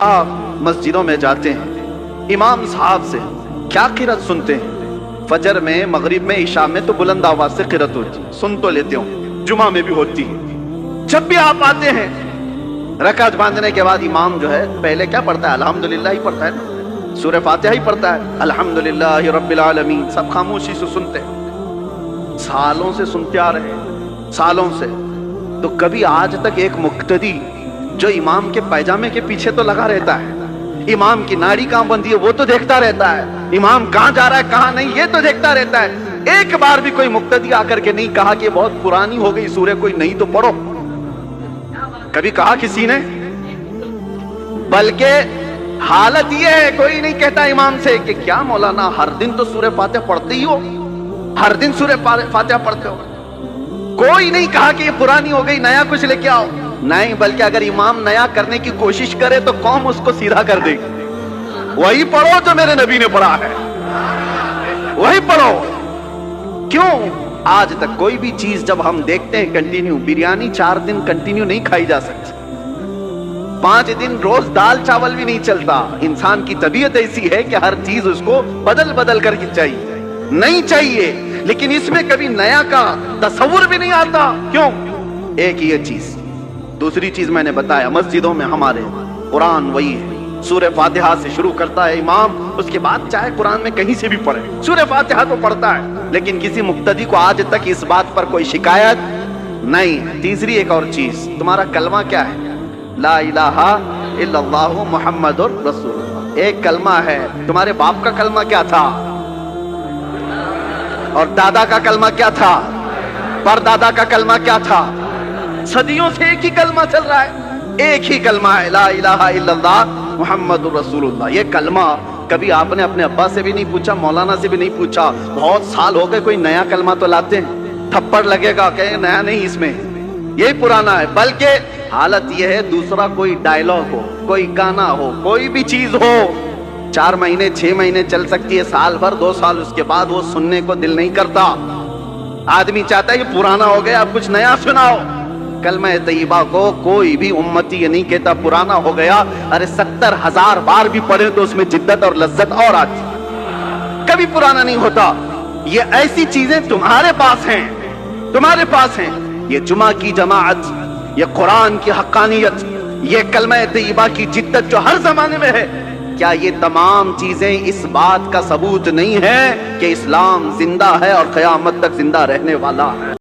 آپ مسجدوں میں جاتے ہیں، امام صاحب سے کیا قرات سنتے ہیں؟ فجر میں، مغرب میں، عشاء میں تو بلند آواز سے قرات ہوتی، سن تو لیتے ہوں، جمعہ میں بھی ہوتی ہے۔ جب بھی آپ آتے ہیں رکعت باندھنے کے بعد امام جو ہے پہلے کیا پڑھتا ہے؟ الحمدللہ ہی پڑھتا ہے نا، سورہ فاتحہ ہی پڑھتا ہے، الحمدللہ رب العالمین، سب خاموشی سے سنتے ہیں، سالوں سے سنتے آ رہے ہیں، سالوں سے۔ تو کبھی آج تک ایک مقتدی جو امام کے پائجامے کے پیچھے تو لگا رہتا ہے، امام کی ناڑی کہاں بندھی ہے وہ تو دیکھتا رہتا ہے، امام کہاں جا رہا ہے کہاں نہیں یہ تو دیکھتا رہتا ہے، ایک بار بھی کوئی مقتدی آ کر کے نہیں کہا کہ بہت پرانی ہو گئی سورہ، کوئی نہیں تو پڑھو؟ کبھی کہا کسی نے؟ بلکہ حالت یہ ہے کوئی نہیں کہتا امام سے کہ کیا مولانا ہر دن تو سورہ فاتحہ پڑھتے ہی ہو، ہر دن سورہ فاتحہ پڑھتے ہو؟ کوئی نہیں کہا کہ یہ پرانی ہو گئی نیا کچھ لے کے آؤ، نہیں، بلکہ اگر امام نیا کرنے کی کوشش کرے تو قوم اس کو سیدھا کر دے گی، وہی پڑھو جو میرے نبی نے پڑھا ہے، وہی پڑھو۔ کیوں؟ آج تک کوئی بھی چیز جب ہم دیکھتے ہیں کنٹینیو، بریانی 4 دن کنٹینیو نہیں کھائی جا سکتی، 5 دن روز دال چاول بھی نہیں چلتا، انسان کی طبیعت ایسی ہے کہ ہر چیز اس کو بدل بدل کر کے چاہیے، نہیں چاہیے، لیکن اس میں کبھی نیا کا تصور بھی نہیں آتا۔ کیوں؟ ایک یہ چیز۔ دوسری چیز میں نے بتایا، مسجدوں میں ہمارے قرآن وہی ہے، سورہ فاتحہ سے شروع کرتا ہے امام، اس کے بعد چاہے قرآن میں کہیں سے بھی پڑھے، سورہ فاتحہ تو پڑھتا ہے، لیکن کسی مقتدی کو آج تک اس بات پر کوئی شکایت نہیں۔ تیسری ایک اور چیز، تمہارا کلمہ کیا ہے؟ لا الہ الا اللہ محمد رسول اللہ، ایک کلمہ ہے۔ تمہارے باپ کا کلمہ کیا تھا؟ اور دادا کا کلمہ کیا تھا؟ پردادا کا کلمہ کیا تھا؟ صدیوں سے ایک ہی کلمہ چل رہا ہے، ایک ہی کلمہ ہے، لا الہ الا اللہ محمد رسول اللہ۔ یہ کلمہ کبھی آپ نے اپنے ابا سے بھی نہیں پوچھا، مولانا سے بھی نہیں پوچھا، بہت سال ہو گئے کوئی نیا کلمہ تو لاتے ہیں، تھپڑ لگے گا کہ نیا نہیں، اس میں یہی پرانا ہے۔ بلکہ حالت یہ ہے دوسرا کوئی ڈائلاگ ہو، کوئی گانا ہو، کوئی بھی چیز ہو، 4 مہینے 6 مہینے چل سکتی ہے، سال بھر 2 سال، اس کے بعد وہ سننے کو دل نہیں کرتا، آدمی چاہتا ہے کہ پرانا ہو گیا اب کچھ نیا سناؤ۔ کلمہ طیبہ کو کوئی بھی امتی یہ نہیں کہتا پرانا ہو گیا، ارے 70,000 بار بھی پڑھے تو اس میں جدت اور لذت اور آتی، کبھی پرانا نہیں ہوتا۔ یہ ایسی چیزیں تمہارے پاس ہیں، تمہارے پاس ہیں، یہ جمعہ کی جماعت، یہ قرآن کی حقانیت، یہ کلمہ طیبہ کی جدت جو ہر زمانے میں ہے، کیا یہ تمام چیزیں اس بات کا ثبوت نہیں ہے کہ اسلام زندہ ہے اور قیامت تک زندہ رہنے والا ہے؟